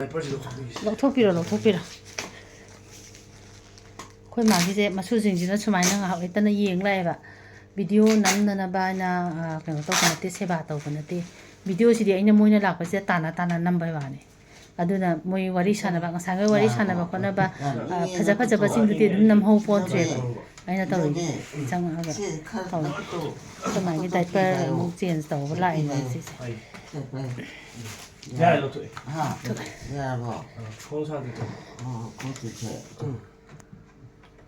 ꯂꯧꯊꯣꯛꯄꯤꯔꯣ ꯑꯩꯈꯣꯏ ꯃꯥꯒꯤꯁꯦ ꯃꯁꯨꯁꯤꯡꯁꯤꯅ ꯁꯨꯃꯥꯏꯅ ꯉꯥꯏꯍꯥꯛ ꯂꯩꯇꯅ ꯌꯦꯡ ꯂꯥꯛꯑꯦꯕ ꯚꯤꯗꯤꯑꯣ ꯅꯝꯅꯅꯕ ꯍꯥꯏꯅ ꯀꯩꯅꯣ ꯇꯧꯕ ꯅꯠꯇꯦ ꯁꯦꯕꯥ ꯇꯧꯕ ꯅꯠꯇꯦ ꯚꯤꯗꯤꯑꯣꯁꯤꯗꯤ ꯑꯩꯅ ꯃꯣꯏꯅ ꯂꯥꯛꯄꯁꯤꯗ ꯇꯥꯅ ꯅꯝꯕꯩ ꯋꯥꯅꯤ ꯑꯗꯨꯅ ꯃꯣꯏ ꯋꯥꯔꯤ ꯁꯥꯟꯅꯕ ꯉꯁꯥꯏꯒ ꯋꯥꯔꯤ ꯁꯥꯟꯅꯕ ꯈꯣꯠꯅꯕ ꯐꯖꯕꯁꯤꯡꯗꯨꯗꯤ ꯑꯗꯨꯝ ꯅꯝꯍꯧ ꯄꯣꯠꯇ꯭ꯔꯦꯕ ꯑꯩꯅ ꯇꯧꯔꯤꯁꯦ ꯆꯪꯉꯛꯑꯒ ꯇꯧꯋꯤ ꯑꯩꯈꯣꯏ ꯃꯥꯒꯤ ꯗꯥꯏꯄꯔ ꯑꯃꯨꯛ ꯆꯦꯟꯖ ꯇꯧꯕ ꯂꯥꯛꯏꯕ ꯁꯤꯁꯦ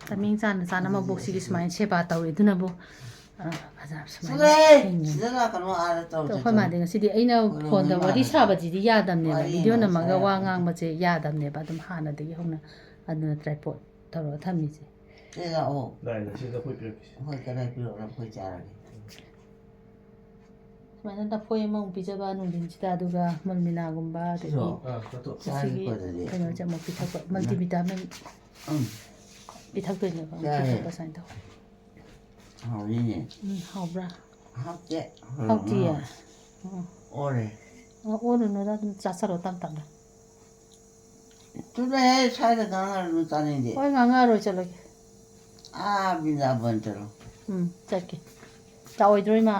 ꯇꯃꯤꯡ ꯆꯥꯅ ꯃꯕꯣꯛꯁꯤꯒꯤ ꯁꯨꯃꯥꯏꯅ ꯁꯦꯕꯥ ꯇꯧꯋꯤ ꯑꯗꯨꯅꯕꯨ ꯑꯩꯈꯣꯏ ꯃꯥꯗꯤ ꯉꯁꯤꯗꯤ ꯑꯩꯅ ꯐꯣꯟꯗ ꯋꯥꯔꯤ ꯁꯥꯕꯁꯤꯗꯤ ꯌꯥꯗꯕꯅꯦꯕ ꯚꯤꯗꯤꯑꯣ ꯅꯝꯃꯒ ꯋꯥ ꯉꯥꯡꯕꯁꯦ ꯌꯥꯗꯕꯅꯦꯕ ꯑꯗꯨꯝ ꯍꯥꯟꯅꯗꯒꯤ ꯍꯧꯅ ꯑꯗꯨꯅ ꯇ꯭ꯔꯥꯏꯄꯣꯠ ꯇꯧꯔꯒ ꯊꯝꯃꯤꯁꯦ ꯁꯨꯃꯥꯏꯅ ꯂꯐꯣꯏ ꯑꯃꯃꯨꯛ ꯄꯤꯖꯕ ꯅꯨꯡꯊꯤꯟꯁꯤꯗ ꯑꯗꯨꯒ ꯃꯜꯃꯤꯅꯥꯒꯨꯝꯕ ꯑꯗꯒꯤ ꯁꯤꯒꯤ ꯀꯩꯅꯣꯁꯦ ꯑꯃꯨꯛ ꯄꯤꯊꯛꯄ ꯃꯜꯇꯤꯚꯤꯇꯥꯃꯤꯟ ꯄꯤꯊꯛꯇꯣꯏꯅꯦꯕ ꯑꯃꯨꯛ ꯄꯤꯊꯛꯄ ꯁꯨꯃꯥꯏꯅ ꯇꯧꯋꯦ ꯍꯥꯎꯕ꯭ꯔꯥ ꯍꯥꯎꯇꯤꯌꯦ ꯑꯣꯔꯨꯅꯨꯗ ꯑꯗꯨꯝ ꯆꯥꯁꯜꯂꯣ ꯇꯞꯅ ꯍꯣꯏ ꯉꯥꯡꯉꯔꯣꯏ ꯆꯠꯂꯒꯦ ꯆꯠꯀꯦ ꯂꯥꯛꯑꯣꯏꯗ꯭ꯔꯣ ꯏꯃꯥ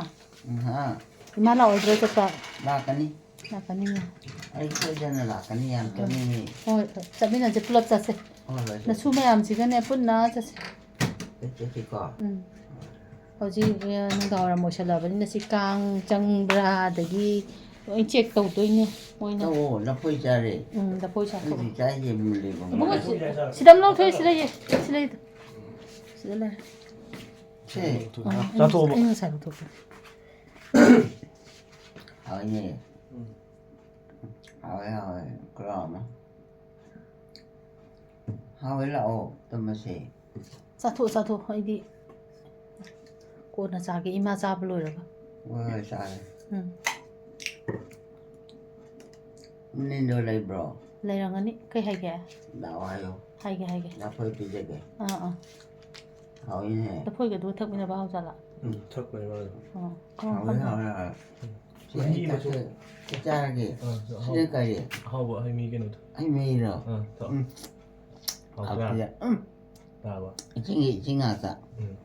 이마 나오더라 졌다. 나가니? 나가니요. 아이 소전을 나가니 안 떠니. 짜미는 이제 풀업 짰어. 나 수매암 지간에 뿐나 짰어. 그렇게니까. hꯧꯖꯤꯛ ꯅꯨꯡꯗꯥꯡꯋꯥꯏꯔꯝ ꯃꯣꯏꯁꯜꯂꯛꯑꯕꯅꯤꯅ ꯁꯤ ꯀꯥꯡ ꯆꯪꯕ꯭ꯔꯥ ꯑꯗꯒꯤ ꯂꯣꯏ ꯆꯦꯛ ꯇꯧꯗꯣꯏꯅꯦ ꯃꯣꯏꯅ. ꯂꯐꯣꯏ ꯆꯥꯔꯦ. ꯂꯐꯣꯏ ꯆꯥꯊꯣꯛ. ꯑꯩꯗꯤ ꯆꯥꯏꯌꯦ ꯃꯨꯜꯂꯦꯕ. ꯁꯤꯗ ꯑꯃ ꯂꯧꯊꯣꯛꯑꯦ ꯁꯤ ꯂꯩꯌꯦ. ꯁꯤꯗ ꯂꯩꯔꯦ. ꯆꯥꯊꯣꯛꯑꯣ. ꯑꯩ ꯉꯁꯥꯏ ꯂꯧꯊꯣꯛꯄ. 하네. 하we 그럼. 하we라오 또 뭐지? 짜토 이디 꼬나 자기 이마 잡으려고. 왜 자래? 니도 레이브로. 레랑아니 그게 하게. 나와요. 하게. 나포이 비제게. 하we네. 나포이가 누구 탁미나 봐 하잖아. 탁 많이 말해. 하we. 짜라게. 시내까지. 하고 하이미게는. 하이미로. 더. 하고야. 나와. 징아사.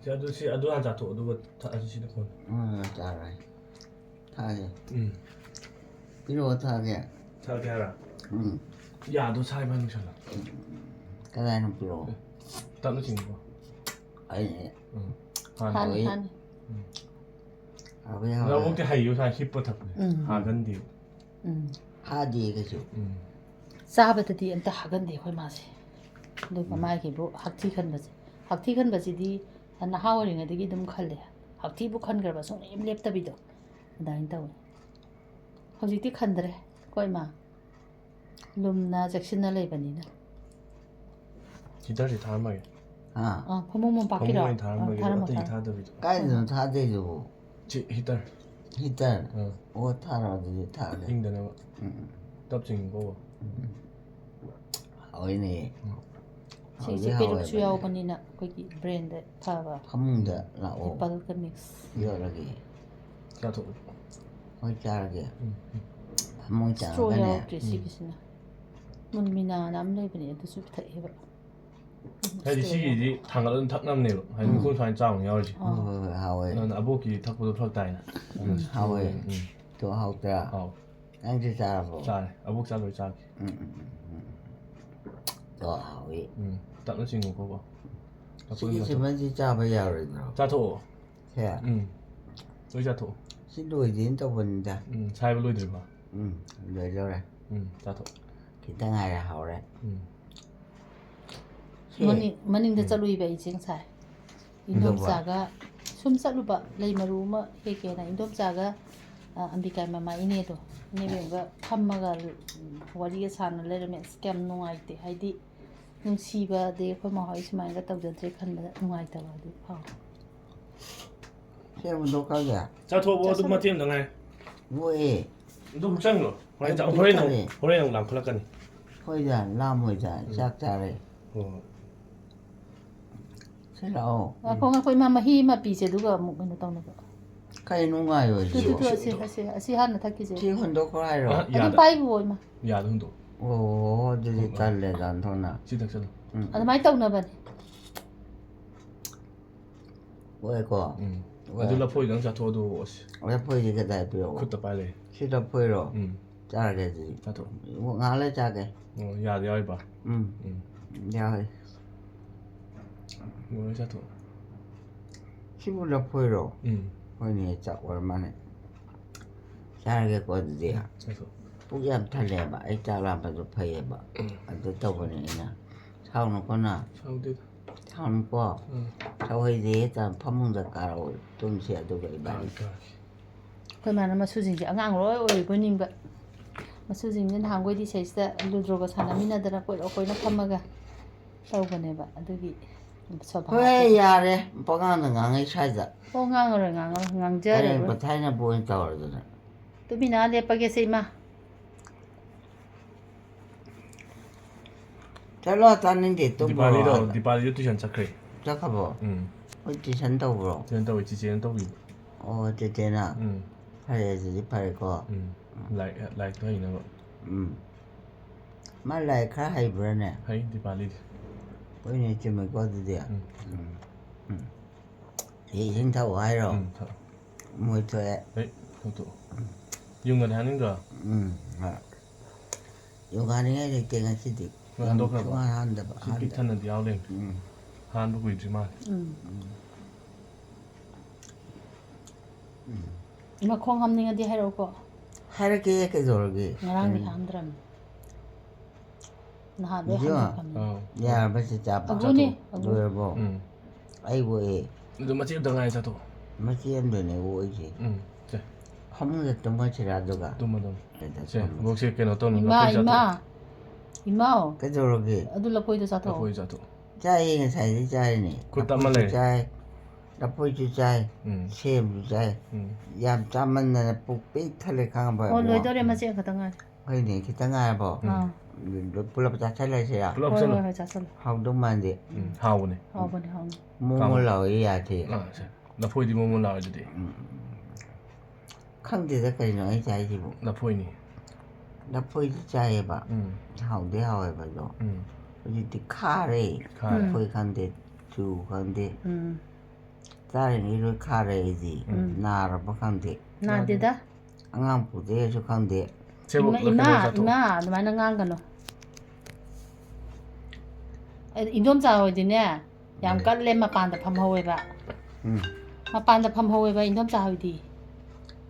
아저씨 아두 한 자토 누가 아저씨도 kon. 짜라. 타게. 이거 타게. 타게 하라. 야, 너 차에 맞는 거잖아. 그다음에 필요. 따로 지는 거. 아니. 하니. 나 먹게 하이요 사 힙버 탑. 하간디. 하디 그죠. ꯆꯥꯕꯗꯗꯤ ꯑꯝꯇ ꯍꯥꯒꯟꯗꯦ ꯑꯩꯈꯣꯏ ꯃꯥꯁꯦ ꯑꯗꯨꯒ ꯃꯥꯒꯤꯕꯨ ꯍꯛꯊꯤ ꯈꯟꯕꯁꯤꯗꯤ ꯅꯍꯥ ꯑꯣꯏꯔꯤꯉꯩꯗꯒꯤ ꯑꯗꯨꯝ ꯈꯜꯂꯦ ꯍꯛꯊꯤꯕꯨ ꯈꯟꯈ꯭ꯔꯕ ꯁꯨꯡꯂꯦꯞ ꯂꯦꯞꯇꯕꯤꯗꯣ ꯑꯗꯨꯃꯥꯏꯅ ꯇꯧꯋꯦ ꯍꯧꯖꯤꯛꯇꯤ ꯈꯟꯗ꯭ꯔꯦ ꯑꯩꯈꯣꯏ ꯃꯥ ꯂꯨꯝꯅ ꯆꯦꯛꯁꯤꯟꯅ ꯂꯩꯕꯅꯤꯅ 기다리 다음에. ꯐꯃꯨꯡ ꯃꯣꯝꯄꯥꯛꯀꯤꯔꯣ 다음에 어떻게 다더비도. 까이는 타대죠. 히터. 히터. 오 타라지 타래. 잉다나. 답진 거. 하we네. ꯁꯤꯁꯦ ꯄꯦꯔꯨꯛꯁꯨ ꯌꯥꯎꯕꯅꯤꯅ ꯑꯩꯈꯣꯏꯒꯤ ꯕ꯭ꯔꯦꯟꯗ ꯐꯕ ꯐꯃꯨꯡꯗ ꯂꯥꯛꯑꯣ ꯑꯦꯄꯜꯒ ꯃꯤꯛꯁ ꯌꯣꯜꯂꯒꯦ 자토. ꯍꯣꯏ ꯆꯥꯔꯒꯦ ꯐꯃꯨꯡ ꯁ꯭ꯇ꯭ꯔꯣ ꯆꯥꯔꯒꯅꯦ ꯌꯥꯎꯗ꯭ꯔꯦ ꯁꯤꯒꯤꯁꯤꯅ ꯃꯨꯟꯃꯤꯅꯥꯅ ꯑꯃ ꯂꯩꯕꯅꯦ ꯑꯗꯨꯁꯨ ꯊꯛꯑꯦꯕ 하여튼 시기지 당가는 탁남네요. 하여튼 그건 잘 짜고 야지. ꯍꯣꯏ ꯍꯥꯎꯋꯦ 난 아버기 탁보도 털다이나. ꯍꯥꯎꯋꯦ 또 하우더라 ꯅꯪꯁꯨ ꯆꯥꯔꯕꯣ 잘. 아복 짜도 짜게. 또 하위 딱는 친구 그거. 시기시면지 짜봐 야오르노 자토. 해 또 자토. 신도이진 또 본다 잘 불러들 봐. 레저래 자토. 기타가야 하오래 ꯃꯅꯤꯡꯗ ꯆꯠꯂꯨꯏꯕ ꯑꯩꯁꯦ ꯉꯁꯥꯏ ꯏꯟꯗꯣꯝꯆꯥꯒ ꯁꯨꯝ ꯆꯠꯂꯨꯕ ꯂꯩ ꯃꯔꯨ ꯑꯃ ꯍꯦꯛꯀꯦꯅ ꯏꯟꯗꯣꯝꯆꯥꯒ ꯑꯝꯕꯤꯀꯥꯏ ꯃꯃꯥ ꯏꯅꯦꯗꯣ ꯏꯅꯦꯕꯦꯝꯒ ꯐꯝꯃꯒ ꯋꯥꯔꯤꯒ ꯁꯥꯟꯅ ꯂꯩꯔꯝꯃꯦ ꯑꯁ ꯀꯌꯥꯝ ꯅꯨꯡꯉꯥꯏꯇꯦ ꯍꯥꯏꯗꯤ ꯅꯨꯡꯁꯤꯕ ꯑꯗꯩ ꯑꯩꯈꯣꯏ ꯃꯥꯍꯣꯏ ꯁꯨꯃꯥꯏꯅꯒ ꯇꯧꯖꯗ꯭ꯔꯦ ꯈꯟꯕꯗ ꯅꯨꯡꯉꯥꯏꯇꯕ ꯑꯗꯨ ꯐꯥꯎꯋꯦ 세분 녹화게 자토 뭐 좀 맞지 당해. 뭐해 너 국장로. 호래는 랑클라까니. 호이자 라모이자 짝자래 싫어 ꯑꯩꯈꯣꯏ ꯏꯃꯥ ꯃꯍꯤ ꯑꯃ ꯄꯤꯁꯦ ꯑꯗꯨꯒ ꯑꯃꯨꯛ ꯀꯩꯅꯣ ꯇꯧꯅꯕ 카이 농가요 ꯑꯁꯤ ꯍꯥꯟꯅ ꯊꯛꯈꯤꯁꯦ 티 혼도 코라이로 ꯑꯗꯨ ꯄꯥꯏꯕ ꯏꯃꯥ 야도 흔도. 오, 어디 달래 난 도나. 시 탁 찰로. ꯑꯗꯨꯃꯥꯏꯅ ꯇꯧꯅꯕꯅꯦ 왜 거? 왜? ꯑꯗꯨ ꯂꯐꯣꯏ ꯅꯪ ꯆꯥꯊꯣꯛꯑꯣ ꯑꯁ 왜 보이지 그다 비오. ꯈꯨꯠꯇ ꯄꯥꯏ ꯂꯩ. 시도 보이로. 짜게지. ꯆꯥꯊꯣꯛ. 뭐 나래 짜게. ꯌꯥꯗ ꯌꯥꯎꯔꯤꯕ. 야. 뭐 ꯆꯥꯊꯣꯛ. 시불로 보이로. 보이니 짜 얼마네. 짜게 거드디야. ꯆꯥꯊꯣꯛ. 뿌기암 탈래봐. 이 짜라봐도 파이해봐. 안 떠보니나. 사오는구나. 사우디다. 사오는 거. 저희들이 일단 판문자 깔아오. 동시에 두고 이발이. ꯑꯩꯈꯣꯏ ꯃꯥꯅ ꯃꯁꯨꯁꯤꯡꯁꯦ ꯑꯉꯥꯡ ꯂꯣꯏ ꯑꯣꯏꯕꯣꯏ ꯅꯤꯡꯕ ꯃꯁꯨꯁꯤꯡꯁꯦ ꯅꯍꯥꯟꯈꯣꯏꯗꯤ ꯁꯩꯁꯤꯗ ꯂꯨꯗ꯭ꯔꯣꯒ ꯁꯥꯟꯅꯃꯤꯟꯅꯗꯅ ꯀꯣꯏꯔꯣ ꯀꯣꯏꯅ ꯐꯝꯃꯒ ꯇꯧꯕꯅꯦꯕ ꯑꯗꯨꯒꯤ ꯁꯣꯐꯥ 왜 야래? 뻥하는 강의 찾아. ꯉꯥꯡꯉꯔꯣꯏ ꯉꯥꯡꯉꯔꯣꯏ ꯉꯥꯡꯖꯔꯔꯣꯏ 뭐 타이나 보인 떠오르잖아. ꯇꯨꯃꯤꯟꯅ ꯂꯦꯞꯄꯒꯦꯁꯦ ꯏꯃꯥ 잘 나왔다는데 또 디발리도 튜션 ꯆꯠꯈ꯭ꯔꯦ. 잠깐만. 어디 산다고? 튜션 ꯇꯧꯋꯤ ꯆꯤꯆꯦꯅ ꯇꯧꯕꯤꯕ. 어디 되나? 팔야지 팔고. ꯂꯥꯏꯔꯤꯛꯇꯣ ꯍꯩꯅꯕ. 말라에 가 하이브라네. ꯍꯩ ꯗꯤꯄꯥꯂꯤꯗꯤ. 보이네 좀 거드디야. 이 행타고 하이로. 뭐 또해. ꯍꯩ ꯊꯣꯛꯇꯣꯛ. ꯌꯨꯡꯒꯅꯤ ꯍꯥꯏꯅꯤꯡꯗ꯭ꯔꯣ? 요가능에 될때 같이 한다고. 한다. ꯄꯤꯛ ꯊꯟꯅꯗꯤ ꯌꯥꯎ ꯂꯩ. ꯍꯥꯟꯕ ꯀꯨꯏꯗ꯭ꯔꯤ ꯃꯥꯜꯂꯦ. 이마 콩 함닝어디 하려고 하얗게 그저기. 나랑이 함드람 나 왜 함드람 야, 벌써 잡아. 아구니 뭐. 아이고 애. 너 마치 당하에 자도. 마치 힘드네 오이지. 자. 한문에 또 마치라도가. 또 자, 혹시 걔는 또 이마 그저기. 아둘라 보이도 자도 보이 자도. 짜이는 사이즈 짜이니. 굿담말래. 짜이. 나포이주 짜이. 셈주 짜이. 얌 짜만나 북비 털레 강한 봐. 너희들이 맞지 가다가 그니 기타가 봐. 불러 자 잘라셔야. 불러 불러. 하우동만데. 하우네. 하우네. 몸을 나와야 돼. 나 보이디 몸을 나와야 돼. 강제적까지 너희 짜이지 뭐. 나 보이니. 나 포이주 짜이 봐. 하우데 하우에 봐도. 어디 카레. 포이 간데 주 간데. 다른 이를 카레지. 나라 뭐 간데. 나데다. 안강 부대에서 간데. 이마 너만은 ngang gano 인돔자 어디네 양 깔레 마판다 팜하weba 마판다 팜하weba 인돔자 어디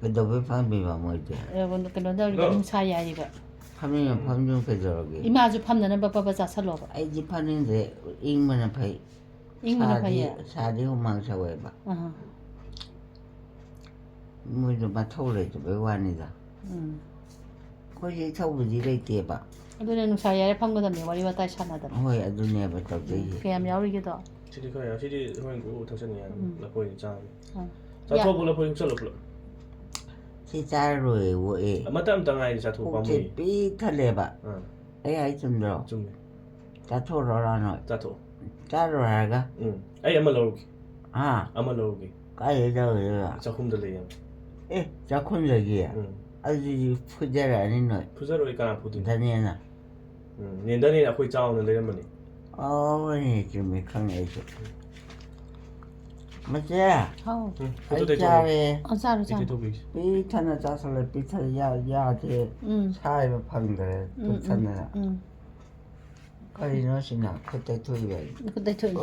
그도 팜비바 뭐지 그런데 우리가 농사야이가 팜이면 팜좀 그저기 이마주 팜나는 바바바 자살로바 아이지 파는데 잉문은 파이 잉문은 파이야 사디 호망사weba 뭐좀 마토래지 왜 와니다 거기 타고지 이랬대봐 이번에 농사야에 팜거든요 와리 왔다 샤나다 ꯍꯣꯏ ꯑꯗꯨꯅꯦꯕ ꯇꯧꯗꯣꯏꯁꯦ 그냥 야우리기도 시리 거야 시리 호인 고 탁선이야 나 보이 짱 자토 불러 보이 썰어 불러 시 짜로에 뭐에 맞다 당아이 자토 혹시 밤이 삐탈래봐 AI 좀 들어 좀 자토로라노 자토 짜로라가 아이 아마 넣을게 아 아마 넣을게 까이저가 자콤들래요 에 자콘적이야 아주 푸자를 아니노 부자로 이까나 보든 다니나 년단이 아코이 짜오는 레몬이 어머니 좀 강해져 맞지? 아우 포도 짜래 짜루 짜 삐타나 짜설래 삐타나 야야제 사이버 판들 삐타나 까리노시나 그때 토이베 그때 토이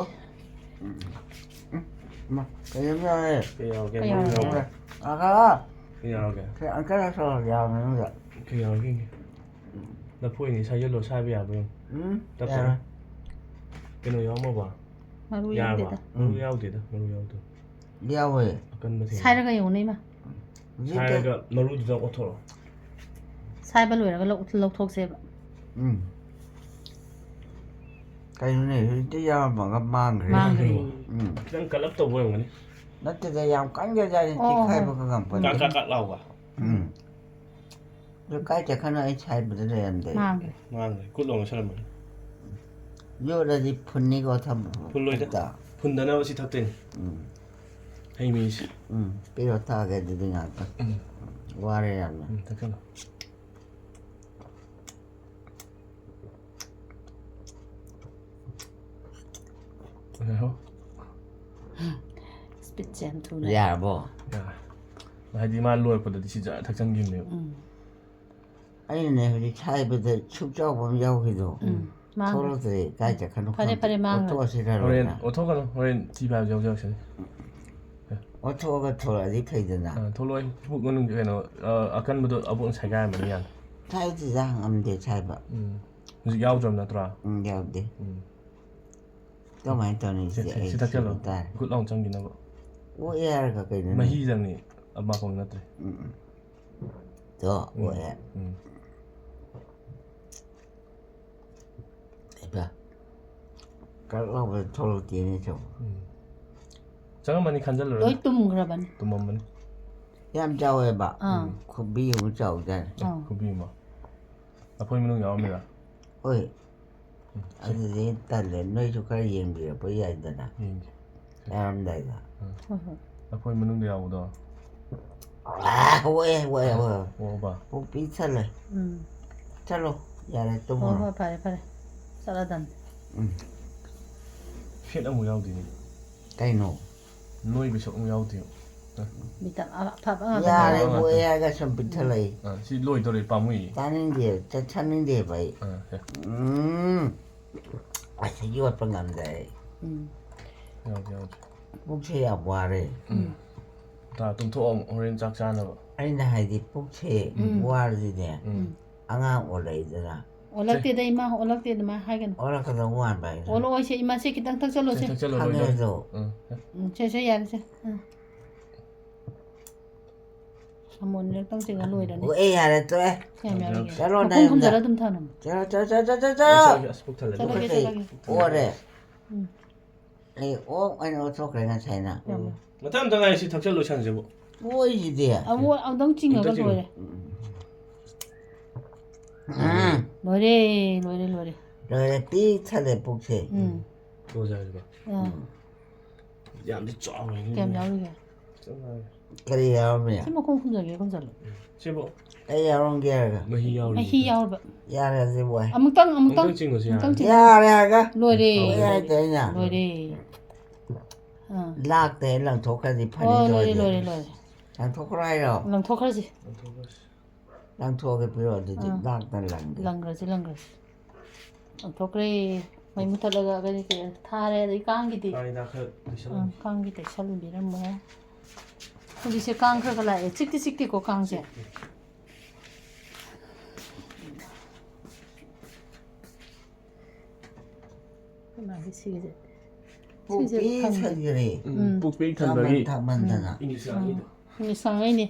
막 그러면 그냥 아가 그냥 안 깔아서 야면 그냥 나 보이니 사이로 사비야 보여 야 cái nó mà 마루 ya 야우데다 maru yaudida maru yaudu 야왜 akan ba 사이라가 요네마 사이가 maru dida othoro 사이바 로이라가 록톡세바 cái này cái mà mang cái đang cả lớp tàu vừa rồi nó từ đây làm cắn ra đây thì khai vào cái gầm phần cả lau à rồi cái chắc nó ấy chạy bữa đây ăn đấy mang rồi cút lòng sao mà vô đây thì phun này có thầm phun lôi đó phun đó nó sẽ thắc tên hay mi bây giờ ta cái gì ngạc qua đây làm thắc cái ꯍꯣ 스피드 잼 투네. ꯌꯥꯔꯕꯣ? ꯍꯥꯏꯗꯤ ꯃꯥ ꯂꯣꯏꯔꯛꯄꯗꯗꯤ ꯁꯤ ꯊꯛꯆꯟꯈꯤꯕꯅꯦꯕ. ꯑꯩꯅꯅꯦ ꯍꯧꯖꯤꯛ ꯁꯥꯏꯕꯗ ꯁꯨꯛ ꯆꯥꯎꯕ ꯑꯃ ꯌꯥꯎꯈꯤꯗꯣ. ꯊꯣꯛꯂꯛꯇ꯭ꯔꯦ ꯀꯥꯏ ꯆꯠꯈꯅꯣ ꯐꯔꯦ ꯐꯔꯦ ꯃꯥꯡꯈ꯭ꯔꯦ. ꯑꯣꯊꯣꯛꯑꯁꯤꯔ ꯍꯣꯔꯦꯟ ꯂꯣꯏꯅ. ꯑꯣꯊꯣꯛꯀꯅꯨ ꯍꯣꯔꯦꯟ ꯊꯤ ꯐꯥꯏꯕ ꯌꯥꯎꯖꯔꯛꯁꯅꯤ. ꯑꯣꯊꯣꯛꯑꯒ ꯊꯣꯛꯂꯛꯑꯗꯤ ꯐꯩꯗꯅ. ꯊꯣꯛꯂꯛꯑꯣꯏ ꯄꯨꯛ ꯃꯅꯨꯡ ꯀꯩꯅꯣ ꯑꯀꯟꯕꯗꯣ ꯑꯕꯣꯛꯅ ꯁꯥꯏꯒꯥꯏꯔꯝꯃꯅꯤ ꯌꯥꯅꯤ. ꯁꯥꯏꯗꯨꯗ ꯉꯝꯗꯦ ꯁꯥꯏꯕ. ꯍꯧꯖꯤꯛ ꯌꯥꯎꯗ꯭ꯔꯕ ꯅꯠꯇ꯭ꯔꯣ? ꯌꯥꯎꯗꯦ. ꯀꯃꯥꯏꯅ ꯇꯧꯅꯤ ꯁꯤꯗꯤ ꯑꯩ ꯁꯤ ꯊꯛꯆꯜꯂꯣ. ꯁꯤꯕ ꯇꯥꯔꯦ. ꯒꯨꯠ ꯂꯥꯎ ꯆꯪꯈꯤꯅꯕ. ꯑꯣꯛꯑꯦ ꯍꯥꯏꯔꯒ ꯀꯩꯅꯣꯅꯦ. ꯃꯍꯤꯗꯪꯅꯤ ꯃꯥꯄꯪ ꯅꯠꯇ꯭ꯔꯦ. ꯇꯣ ꯑꯣꯛꯑꯦ. ꯏꯕ ꯀꯔꯛ ꯂꯥꯎꯕꯗ ꯊꯣꯛꯂꯛꯇꯦꯅꯦ ꯁꯨꯝ. ꯆꯪꯉꯝꯃꯅꯤ ꯈꯟꯖꯜꯂꯨꯔꯅꯨ. ꯂꯣꯏ ꯇꯨꯝꯈ꯭ꯔꯕꯅꯤ. ꯇꯨꯝꯃꯝꯃꯅꯤ. ꯌꯥꯝ ꯆꯥꯎꯋꯦꯕ. ꯈꯨꯕꯤ ꯑꯃ ꯆꯥꯎꯖꯥꯠꯅꯤ. ꯈꯨꯕꯤ ꯑꯃ. ꯂꯐꯣꯏ ꯃꯅꯨꯡ ꯌꯥꯎꯔꯝꯃꯤꯔ? ꯍꯣꯏ. ꯑꯗꯨꯗꯤ ꯇꯜꯂꯦ. ꯅꯣꯏꯁꯨ ꯈꯔ ꯌꯦꯡꯕꯤꯔꯛꯄ ꯌꯥꯏꯗꯅ. ꯌꯦꯡꯒꯦ. ꯌꯥꯔꯝꯗꯥꯏꯗ. ꯂꯐꯣꯏ ꯃꯅꯨꯡꯗ ꯌꯥꯎꯕꯗꯣ. ꯑꯣꯛꯑꯦ. ꯑꯣꯛꯑꯕ? ꯄꯨꯛ ꯄꯤꯛ ꯊꯜꯂꯦ. ꯆꯠꯂꯣ ꯌꯥꯔꯦ ꯇꯨꯝꯃꯨꯔꯣ. ꯍꯣꯏ ꯐꯔꯦ ꯐꯔꯦ. ꯆꯠꯂꯗꯝꯅꯤ. ꯐꯦꯠ ꯑꯃꯨꯛ ꯌꯥꯎꯗꯦꯅꯦ. ꯀꯩꯅꯣ? ꯅꯣꯏꯕꯩ ꯁꯔꯨꯛ ꯑꯃꯨꯛ ꯌꯥꯎꯗꯦꯕ. ꯚꯤꯇꯥꯃꯤꯟ ꯑꯐꯕ ꯉꯥꯛꯇ. ꯌꯥꯔꯦ ꯑꯣꯛꯑꯦ ꯍꯥꯏꯔꯒ ꯁꯨꯝ ꯄꯤꯛꯊꯠꯂꯛꯏ. ꯁꯤ ꯂꯣꯏꯗꯧꯔꯦ ꯄꯥꯝꯃꯨꯏꯌꯦ. ꯆꯥꯅꯤꯡꯗꯦ ꯆꯠꯅꯤꯡꯗꯦꯕ ꯑꯩ. ꯑꯁ ꯌꯣꯠꯄ ꯉꯝꯗꯦ ꯑꯩ. ꯌꯥꯎꯗꯦ. ꯄꯨꯛꯁꯦ ꯌꯥꯝ ꯋꯥꯔꯦ. ꯇꯨꯝꯊꯣꯛꯑꯣ ꯍꯣꯔꯦꯟ ꯆꯥꯛ ꯆꯥꯅꯕ. ꯑꯩꯅ ꯍꯥꯏꯗꯤ ꯄꯨꯛꯁꯦ ꯋꯥꯔꯗꯤꯅꯦ ꯑꯉꯥꯡ ꯑꯣꯜꯂꯛꯏꯗꯅ. ꯑꯣꯜꯂꯛꯇꯦꯗ ꯏꯃꯥ ꯑꯣꯜꯂꯛꯇꯦ ꯑꯗꯨꯃꯥꯏꯅ ꯍꯥꯏꯒꯅꯨ. ꯑꯣꯜꯂꯛꯀꯗꯧ ꯃꯥꯟꯕ ꯑꯩꯅ. ꯑꯣꯜꯂꯛꯑꯣꯏꯁꯦ ꯏꯃꯥꯁꯦ ꯈꯤꯇꯪ ꯊꯛꯆꯜꯂꯣꯁꯦ. ꯈꯪꯉꯦ ꯑꯗꯣ. ꯁꯦ ꯌꯥꯔꯦꯁꯦ. ꯑꯃꯣꯟꯅꯤꯔꯛꯇꯪ ꯆꯤꯡꯉ ꯂꯣꯏꯔꯅꯤ. ꯑꯣꯛꯑꯦ ꯌꯥꯔꯦ ꯇꯣꯛꯑꯦ. ꯀꯌꯥꯝ ꯌꯥꯎꯔꯤꯒꯦ? ꯆꯠꯂꯣ ꯃꯈꯣꯡ ꯅꯌꯨꯝꯗ. ꯈꯨꯝꯖꯤꯜꯂ ꯑꯗꯨꯝ ꯊꯅꯝꯃꯨ. ꯆꯠꯂꯣ. ꯆꯠꯂꯒꯦ. ꯑꯣꯔꯦ. ꯑꯩ ꯑꯣꯛ ꯑꯣꯏꯅ ꯑꯣꯠꯊꯣꯛꯈ꯭ꯔꯦ ꯉꯁꯥꯏꯅ. ꯃꯊꯪ ꯉꯥꯏ ꯁꯤ ꯊꯛꯆꯜ ꯂꯣꯏꯁꯟꯁꯤꯕꯨ. ꯑꯣꯏꯁꯤꯗꯤ. ꯑꯃꯨꯛꯇꯪ ꯆꯤꯡꯉꯒ ꯂꯣꯏꯔꯦ. ꯂꯣꯏꯔꯦ. ꯂꯣꯏꯔꯦ ꯄꯤꯛ ꯊꯜꯂꯦ ꯄꯨꯛꯁꯦ. ꯂꯣꯏꯖꯔꯒꯦ. ꯌꯥꯝꯗꯤ ꯆꯥꯎꯋꯦ. ꯀꯌꯥꯝ ꯌꯥꯎꯔꯤꯒꯦ? ꯀꯔꯤ ꯌꯥꯎꯔꯝꯃꯤ? ꯁꯤ ꯃꯈꯣꯡ ꯈꯨꯝꯖꯜꯂꯣ. ꯁꯤꯕꯨ. ꯑꯩ ꯌꯥꯎꯔꯝꯒꯦ ꯍꯥꯏꯔꯒ. ꯃꯍꯤ ꯌꯥꯎꯔꯕ. ꯌꯥꯔꯦ ꯑꯗꯨꯗꯤ ꯋꯥꯏ. ꯑꯃꯨꯛꯇꯪ ꯆꯤꯡꯉꯨꯁꯤ ꯌꯥꯔꯦ ꯍꯥꯏꯔꯒ. ꯂꯣꯏꯔꯦ. ꯍꯥꯏꯗꯦ ꯑꯩꯅ. ꯂꯣꯏꯔꯦ. ꯂꯥꯛꯇꯦ ꯂꯪꯊꯣꯛꯈ꯭ꯔꯗꯤ ꯍꯣꯏ ꯐꯅꯤꯗ. ꯂꯣꯏꯔꯦ. ꯂꯪꯊꯣꯛꯈ꯭ꯔꯣ ꯍꯥꯏꯔꯣ? ꯂꯪꯊꯣꯛꯈ꯭ꯔꯁꯤ. ꯂꯪꯊꯣꯛꯑꯒ ꯄꯤꯔꯛꯑꯣ ꯑꯗꯨꯗꯤ ꯂꯥꯛꯇꯅ ꯂꯪꯒꯦ. ꯂꯪꯈ꯭ꯔꯁꯤ. ꯂꯪꯊꯣꯛꯈ꯭ꯔꯦ. ꯃꯩ ꯃꯨꯠꯊꯠꯂꯒ ꯀꯩ ꯊꯥꯔꯦ ꯑꯗꯩ ꯀꯥꯡꯒꯤꯗꯤ. ꯀꯥꯡꯒꯤ ꯇꯩꯁꯜꯂꯨꯕꯤꯔꯝꯃꯣ. ꯍꯧꯖꯤꯛꯁꯦ ꯀꯥꯡ ꯈꯔ ꯂꯥꯛꯑꯦ. ꯆꯤꯛꯇꯦꯀꯣ ꯀꯥꯡꯁꯦ. ꯁꯤꯒꯤꯁꯦ. ꯄꯨꯛ ꯄꯤꯛ ꯊꯟꯈ꯭ꯔꯦ. ꯄꯨꯛ ꯄꯤꯛ ꯊꯟꯕꯒꯤ. ꯊꯛꯃꯟꯗꯅ. ꯁꯥꯡꯉꯩꯅꯦ.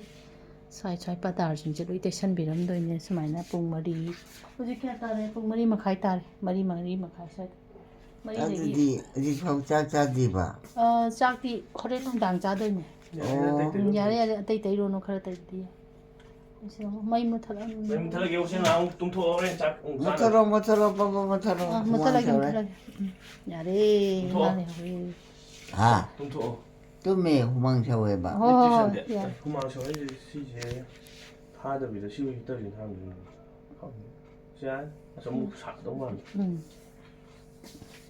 ꯁ꯭ꯋꯥꯏ ꯄꯇꯥꯔꯁꯤꯡꯁꯦ ꯂꯣꯏ ꯇꯩꯁꯟꯕꯤꯔꯝꯗꯣꯏꯅꯦ ꯁꯨꯃꯥꯏꯅ ꯄꯨꯡ 4. ꯍꯧꯖꯤꯛ ꯀꯌꯥ ꯇꯥꯔꯦ? ꯄꯨꯡ 4:30 ꯇꯥꯔꯦ. 4:30 ꯁ꯭ꯋꯥꯏꯗ. ꯑꯗꯨꯗꯤ ꯍꯧꯖꯤꯛꯐꯥꯎ ꯆꯥꯛ ꯆꯥꯗ꯭ꯔꯤꯕ? ꯆꯥꯛꯇꯤ ꯍꯣꯔꯦꯟ ꯅꯨꯡꯗꯥꯡ ꯆꯥꯗꯣꯏꯅꯦ. ꯌꯥꯔꯦ ꯑꯇꯩ ꯇꯩꯔꯣꯅꯨ ꯈꯔ ꯇꯩꯗꯤ. ꯃꯩ ꯃꯨꯠꯊꯠꯂꯒꯦ ꯍꯣꯁꯦꯟ ꯉꯥꯏꯍꯥꯛ ꯇꯨꯝꯊꯣꯛꯑꯣ ꯍꯣꯔꯦꯟ ꯆꯥꯛ ꯃꯨꯠꯊꯠꯂꯣ ꯃꯨꯠꯊꯠꯂꯒꯦ. ꯌꯥꯔꯦ. ꯇꯨꯝꯊꯣꯛꯑꯣ. ꯇꯨꯝꯃꯦ ꯍꯨꯃꯥꯡ ꯁꯧꯋꯦꯕ. ꯍꯨꯃꯥꯡ ꯁꯧꯋꯦ ꯁꯤꯁꯦ ꯊꯥꯗꯕꯤꯗ ꯁꯤ ꯍꯤꯇꯔꯁꯤ ꯊꯥꯡꯗꯣꯏꯅꯦ. ꯁꯤ ꯌꯥꯏ. ꯑꯃꯨꯛ ꯁꯥꯒꯗꯧ ꯃꯥꯜꯂꯦ.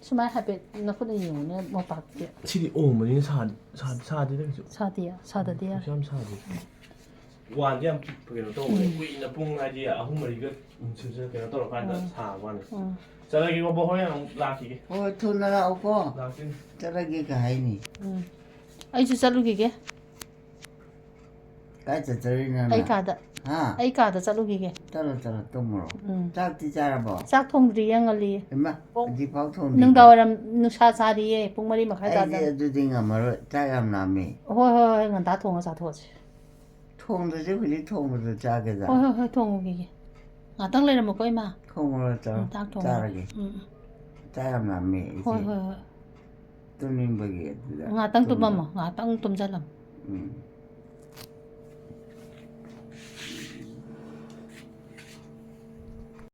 ꯁꯨꯃꯥꯏꯅ ꯍꯥꯏꯐꯦꯠ ꯅꯈꯨꯠꯅ ꯌꯦꯡꯉꯨꯅꯦ ꯃꯣꯝꯄꯥꯛꯇꯤ. ꯁꯤꯗꯤ ꯑꯣꯝꯕꯅꯤꯅ ꯁꯥꯗꯦꯗ ꯀꯩꯁꯨ. ꯁꯥꯗꯗꯤ ꯌꯥꯔꯦ. ꯌꯥꯝ ꯁꯥꯗꯦ. ꯋꯥꯟꯗꯤ ꯌꯥꯝ ꯀꯩꯅꯣ ꯇꯧꯕꯅꯦ. ꯀꯨꯏꯅ ꯄꯨꯡ ꯍꯥꯏꯗꯤ 3-4ꯒ ꯀꯩꯅꯣ ꯇꯧꯔꯀꯥꯟꯗ ꯁꯥꯕ ꯋꯥꯅꯤ. ꯆꯠꯂꯒꯦꯀꯣ ꯍꯣꯔꯦꯟ ꯑꯃꯨꯛ ꯂꯥꯛꯈꯤꯒꯦ. ꯍꯣꯏ ꯊꯨꯅ ꯂꯥꯛꯎꯀꯣ. ꯂꯥꯛꯇꯣꯏꯅꯤ. ꯆꯠꯂꯒꯦꯒ ꯍꯥꯏꯅꯤ. ꯑꯩꯁꯨ ꯆꯠꯂꯨꯈꯤꯒꯦ. ꯀꯥꯏ ꯆꯠꯇꯣꯔꯤꯅꯣ? ꯑꯩ ꯀꯥꯗ ꯆꯠꯂꯨꯈꯤꯒꯦ. ꯆꯠꯂꯣ ꯇꯨꯝꯃꯨꯔꯣ. ꯆꯥꯛꯇꯤ ꯆꯥꯔꯕꯣ? ꯆꯥꯛ ꯊꯣꯡꯗ꯭ꯔꯤꯌꯦ ꯉꯜꯂꯤꯌꯦ. ꯍꯧꯖꯤꯛꯐꯥꯎ ꯊꯣꯡꯗ꯭ꯔꯤꯕꯣ? ꯅꯨꯡꯗꯥꯡꯋꯥꯏꯔꯝ ꯅꯨꯡꯁꯥ ꯁꯥꯔꯤꯌꯦ. ꯄꯨꯡ 4:30 ꯇꯥꯗ. ꯑꯩꯗꯤ ꯑꯗꯨꯗꯤ ꯉꯝꯃꯔꯣꯏ. ꯆꯥꯛ ꯌꯥꯝ ꯂꯥꯝꯃꯦ. ꯍꯣꯏ ꯉꯟꯇꯥ ꯊꯣꯡꯉ ꯆꯥꯊꯣꯛꯑꯁꯤ. ꯊꯣꯡꯗ꯭ꯔꯁꯨ ꯍꯧꯖꯤꯛ ꯊꯣꯡꯕꯗꯣ ꯆꯥꯒꯦꯗ. ꯍꯣꯏ ꯊꯣꯡꯉꯨꯈꯤꯒꯦ. ꯉꯥꯛꯇꯪ ꯂꯩꯔꯝꯃꯨꯀꯣ ꯏꯃꯥ. ꯊꯣꯡꯉꯨꯔꯣ ꯆꯥꯔꯒꯦ. ꯆꯥꯛ ꯌꯥꯝ ꯂꯥꯝꯃꯦ ꯑꯩꯁꯦ. ꯍꯣꯏ. ꯇꯨꯝꯅꯤꯡꯕꯒꯤ ꯑꯗꯨꯗ. ꯉꯥꯛꯇꯪ ꯇꯨꯝꯃꯝꯃꯣ. ꯉꯥꯛꯇꯪ ꯇꯨꯝꯁꯤꯜꯂꯝꯃꯣ.